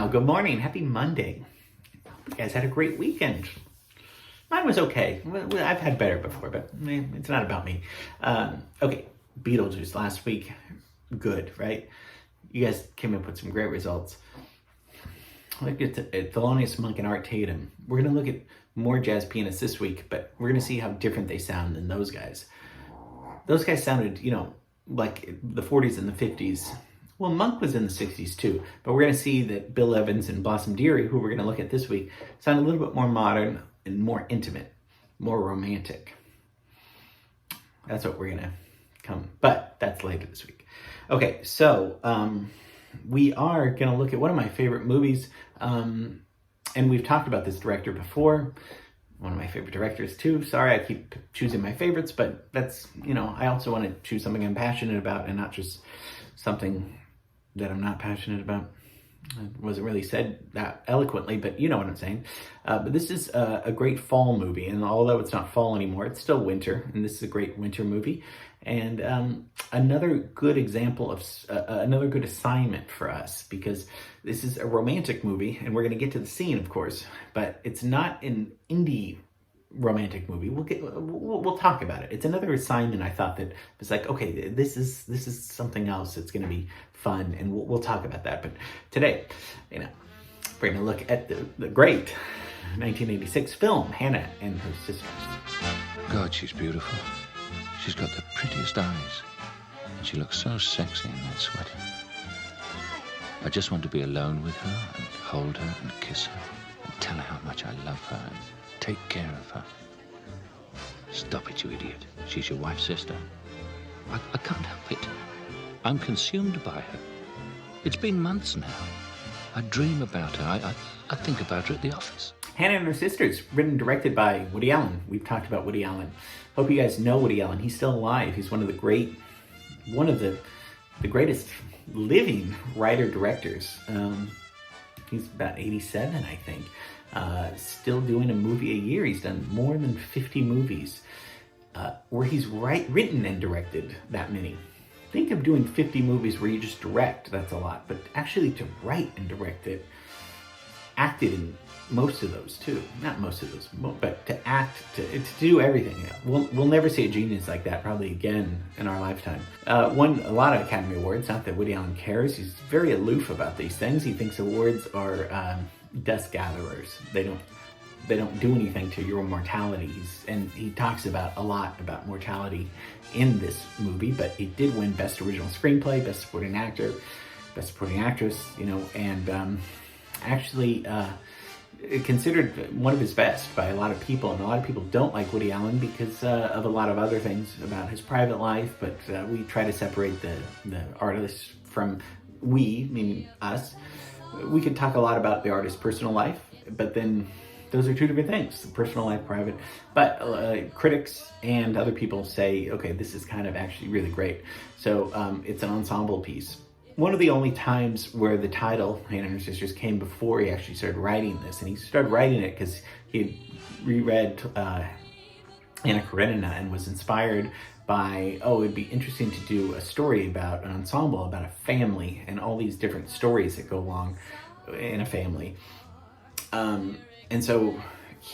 Well, good morning. Happy Monday. You guys had a great weekend. Mine was okay. I've had better before, but it's not about me. Okay, Beetlejuice last week. Good, right? You guys came up with some great results. Look at Thelonious Monk and Art Tatum. We're going to look at more jazz pianists this week, but we're going to see how different they sound than those guys. Those guys sounded, like the 40s and the 50s. Well, Monk was in the 60s too, but we're going to see that Bill Evans and Blossom Dearie, who we're going to look at this week, sound a little bit more modern and more intimate, more romantic. That's what we're going to come, but that's later this week. Okay, so we are going to look at one of my favorite movies, and we've talked about this director before. One of my favorite directors too. Sorry, I keep choosing my favorites, but that's, I also want to choose something I'm passionate about and not just something that I'm not passionate about. It wasn't really said that eloquently, but you know what I'm saying. But this is a great fall movie, and although it's not fall anymore, it's still winter, and this is a great winter movie. And another good example of, another good assignment for us, because this is a romantic movie, and we're going to get to the scene, of course, but it's not an indie romantic movie. We'll talk about it. It's another assignment. I thought that was like, okay, this is something else that's going to be fun, and we'll talk about that. But today, we're going to look at the great 1986 film Hannah and Her Sisters. God, she's beautiful. She's got the prettiest eyes, and she looks so sexy in that sweater. I just want to be alone with her and hold her and kiss her and tell her how much I love her and take care of her. Stop it, you idiot. She's your wife's sister. I can't help it. I'm consumed by her. It's been months now. I dream about her. I think about her at the office. Hannah and Her Sisters, written and directed by Woody Allen. We've talked about Woody Allen. Hope you guys know Woody Allen. He's still alive. He's one of the greatest living writer-directors. He's about 87, I think. Still doing a movie a year. He's done more than 50 movies where he's written and directed that many. Think of doing 50 movies where you just direct, that's a lot. But actually to write and direct it, acted in most of those too. Not most of those, but to act, to do everything. We'll never see a genius like that probably again in our lifetime. Won a lot of Academy Awards, not that Woody Allen cares. He's very aloof about these things. He thinks awards are dust gatherers. They don't do anything to your mortality. And he talks a lot about mortality in this movie, but he did win Best Original Screenplay, Best Supporting Actor, Best Supporting Actress, and actually considered one of his best by a lot of people. And a lot of people don't like Woody Allen because of a lot of other things about his private life, but we try to separate the artist from meaning us. We could talk a lot about the artist's personal life, but then those are two different things, personal life, private. But critics and other people say, okay, this is kind of actually really great. So it's an ensemble piece. One of the only times where the title, Hannah and Her Sisters, came before he actually started writing this. And he started writing it because he had reread Anna Karenina and was inspired by, it'd be interesting to do a story about an ensemble, about a family, and all these different stories that go along in a family. And so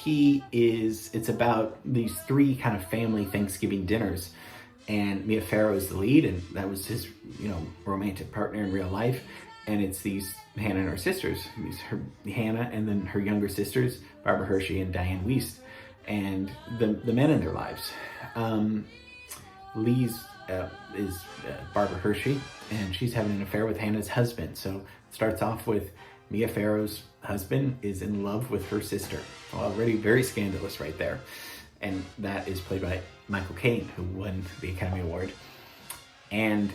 it's about these three kind of family Thanksgiving dinners. And Mia Farrow is the lead, and that was his, romantic partner in real life. And it's these Hannah and Her Sisters. Hannah and then her younger sisters, Barbara Hershey and Diane Wiest, and the men in their lives. Lee's is Barbara Hershey, and she's having an affair with Hannah's husband. So it starts off with Mia Farrow's husband is in love with her sister. Already very scandalous right there. And that is played by Michael Caine, who won the Academy Award. And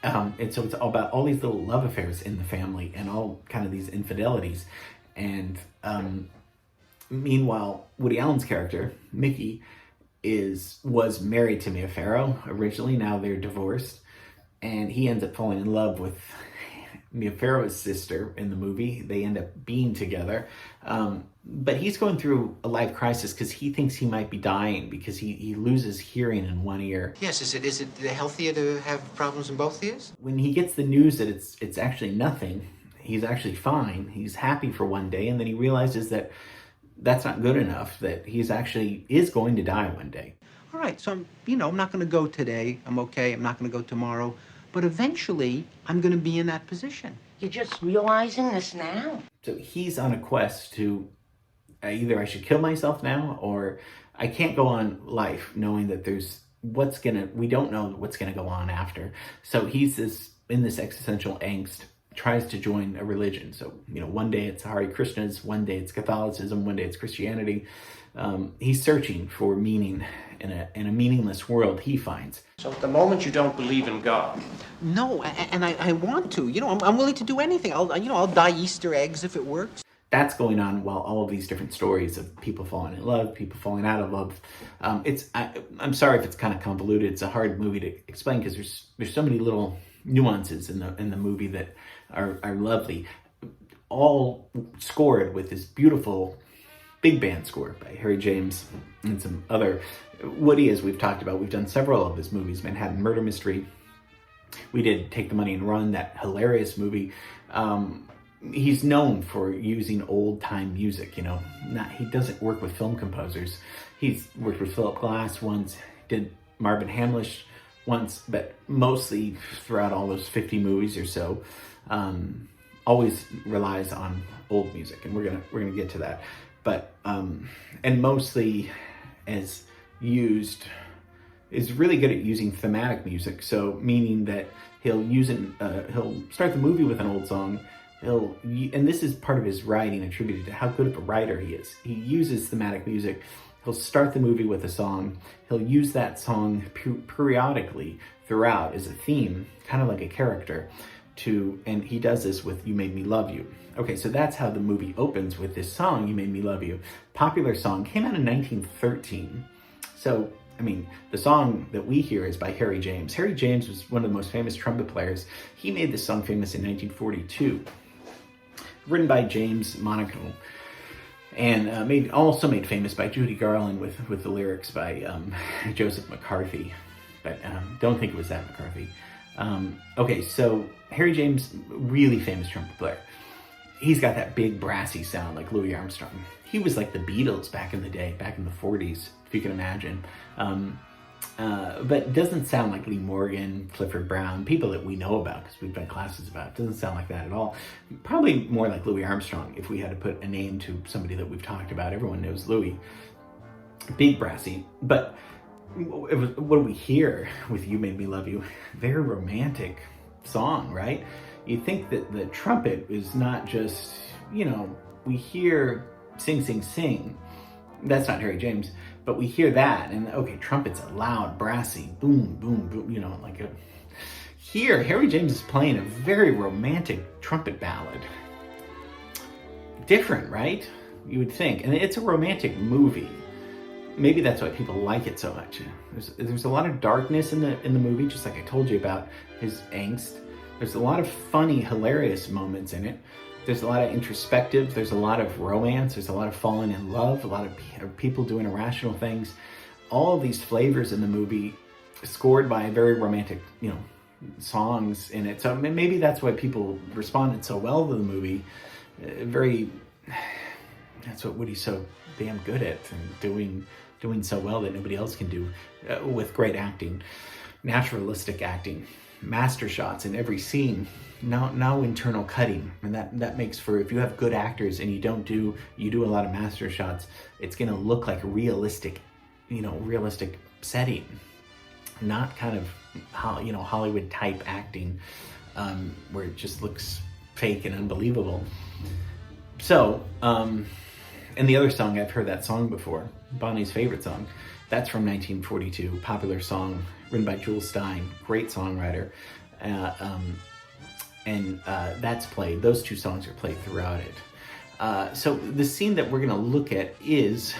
so it's all about all these little love affairs in the family and all kind of these infidelities. And meanwhile, Woody Allen's character, Mickey, was married to Mia Farrow originally. Now they're divorced. And he ends up falling in love with Mia Farrow's sister in the movie. They end up being together. But he's going through a life crisis because he thinks he might be dying because he loses hearing in one ear. Yes, is it healthier to have problems in both ears? When he gets the news that it's actually nothing, he's actually fine. He's happy for one day, and then he realizes that that's not good enough, that he's actually is going to die one day. All right, so I'm not going to go today. I'm okay. I'm not going to go tomorrow. But eventually, I'm going to be in that position. You're just realizing this now? So he's on a quest to either I should kill myself now, or I can't go on life knowing that we don't know what's gonna go on after. So he's in this existential angst, tries to join a religion. So, one day it's Hare Krishnas, one day it's Catholicism, one day it's Christianity. He's searching for meaning in a meaningless world he finds. So at the moment you don't believe in God? No, and I want to. I'm willing to do anything. I'll dye Easter eggs if it works. That's going on while all of these different stories of people falling in love, people falling out of love. I'm sorry if it's kind of convoluted. It's a hard movie to explain because there's so many little nuances in the movie that are lovely, all scored with this beautiful big band score by Harry James and some other. Woody, as we've talked about, we've done several of his movies. Manhattan Murder Mystery. We did Take the Money and Run, that hilarious movie. He's known for using old-time music, he doesn't work with film composers. He's worked with Philip Glass once, did Marvin Hamlish once, but mostly throughout all those 50 movies or so, always relies on old music, and we're gonna get to that. But and mostly is really good at using thematic music. So meaning that he'll start the movie with an old song. And this is part of his writing attributed to how good of a writer he is. He uses thematic music. He'll start the movie with a song. He'll use that song periodically throughout as a theme, kind of like a character, and he does this with You Made Me Love You. Okay, so that's how the movie opens, with this song, You Made Me Love You. Popular song, came out in 1913. So, the song that we hear is by Harry James. Harry James was one of the most famous trumpet players. He made this song famous in 1942. Written by James Monaco, and also made famous by Judy Garland with the lyrics by Joseph McCarthy, but don't think it was that McCarthy. Okay, so Harry James, really famous trumpet player. He's got that big brassy sound like Louis Armstrong. He was like the Beatles back in the day, back in the 40s, if you can imagine. But doesn't sound like Lee Morgan, Clifford Brown, people that we know about because we've done classes about. Doesn't sound like that at all. Probably more like Louis Armstrong if we had to put a name to somebody that we've talked about. Everyone knows Louis. Big brassy. But what do we hear with You Made Me Love You? Very romantic song, right? You think that the trumpet is not just, we hear sing, sing, sing. That's not Harry James, but we hear that, and okay, trumpet's a loud, brassy, boom, boom, boom, Here, Harry James is playing a very romantic trumpet ballad. Different, right? You would think, and it's a romantic movie. Maybe that's why people like it so much. There's a lot of darkness in the movie, just like I told you about his angst. There's a lot of funny, hilarious moments in it. There's a lot of introspective, there's a lot of romance, there's a lot of falling in love, a lot of people doing irrational things. All of these flavors in the movie, scored by very romantic, songs in it. So maybe that's why people responded so well to the movie. That's what Woody's so damn good at, and doing so well that nobody else can do, with great acting, naturalistic acting, master shots in every scene. No internal cutting, and that makes for, if you have good actors and you do a lot of master shots, it's going to look like a realistic setting, not kind of Hollywood type acting, where it just looks fake and unbelievable. So, and the other song, I've heard that song before, Bonnie's favorite song. That's from 1942, popular song written by Jules Stein, great songwriter. And that's played, those two songs are played throughout it. So the scene that we're gonna look at is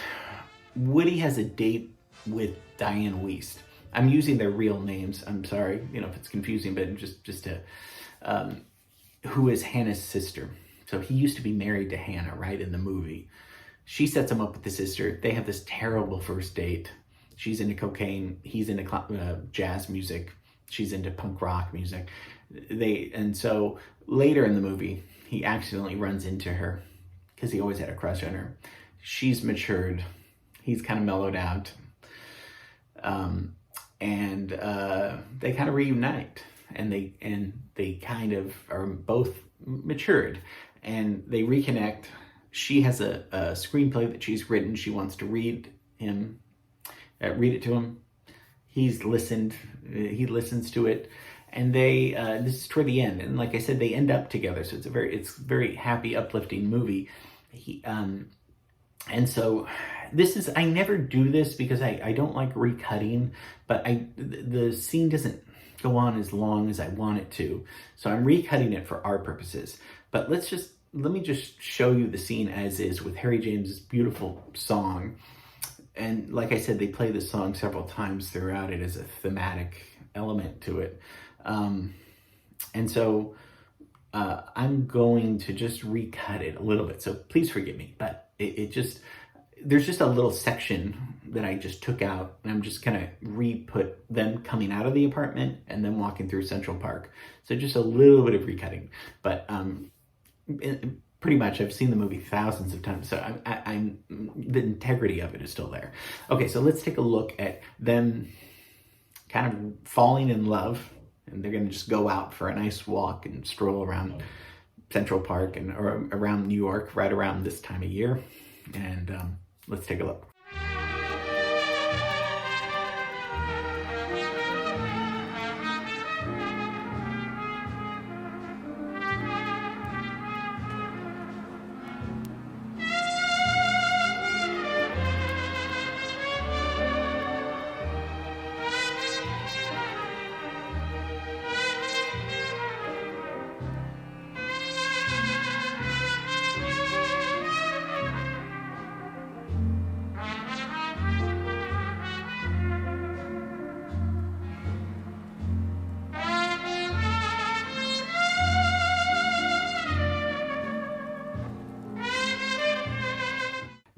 Woody has a date with Diane Wiest. I'm using their real names, I'm sorry, if it's confusing, but just to, who is Hannah's sister. So he used to be married to Hannah, right, in the movie. She sets him up with the sister. They have this terrible first date. She's into cocaine, he's into jazz music, she's into punk rock music. And so later in the movie, he accidentally runs into her because he always had a crush on her. She's matured. He's kind of mellowed out. And they kind of reunite, and they kind of are both matured, and they reconnect. She has a screenplay that she's written. She wants to read it to him. He's listened. He listens to it, and they. This is toward the end, and like I said, they end up together. So it's a very happy, uplifting movie. And so this is, I never do this because I don't like recutting, but the scene doesn't go on as long as I want it to. So I'm recutting it for our purposes. But let me just show you the scene as is with Harry James's beautiful song. And like I said, they play this song several times throughout it as a thematic element to it. And so I'm going to just recut it a little bit. So please forgive me, but there's just a little section that I just took out, and I'm just gonna re-put them coming out of the apartment and then walking through Central Park. So just a little bit of recutting, but pretty much I've seen the movie thousands of times, so I'm the integrity of it is still there. Okay, so let's take a look at them kind of falling in love, and they're gonna just go out for a nice walk and stroll around Central Park or around New York right around this time of year. And let's take a look.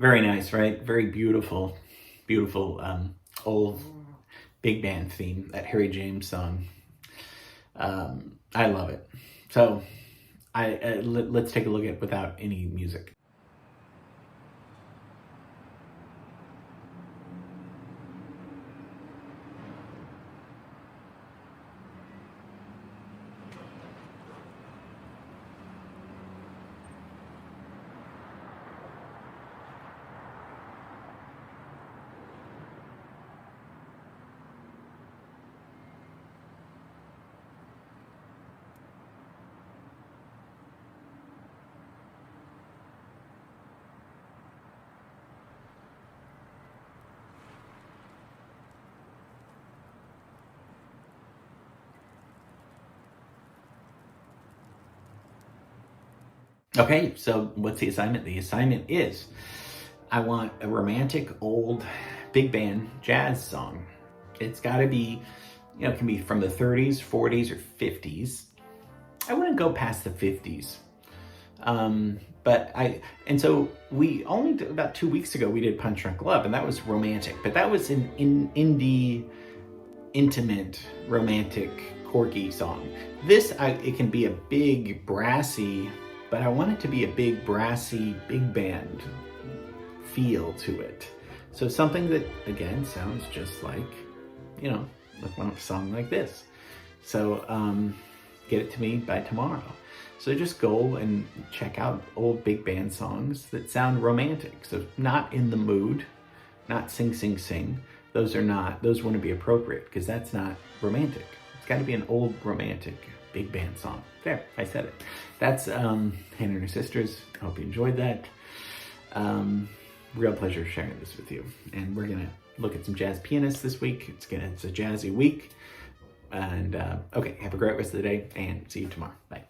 Very nice, right? Very beautiful, beautiful old big band theme, that Harry James song. I love it. So let's take a look at it without any music. Okay, so what's the assignment? The assignment is I want a romantic old big band jazz song. It's got to be, it can be from the 30s, 40s, or 50s. I wouldn't go past the 50s. And so we only, about 2 weeks ago, we did Punch Drunk Love, and that was romantic, but that was an indie, intimate, romantic, quirky song. This, it can be a big, brassy, but I want it to be a big, brassy, big band feel to it. So something that, again, sounds just like, like a song like this. So get it to me by tomorrow. So just go and check out old big band songs that sound romantic. So not in the mood, not sing, sing, sing. Those wouldn't be appropriate because that's not romantic. It's got to be an old romantic big band song. There, I said it. That's Hannah and Her Sisters. I hope you enjoyed that. Real pleasure sharing this with you. And we're going to look at some jazz pianists this week. It's a jazzy week. And okay, have a great rest of the day and see you tomorrow. Bye.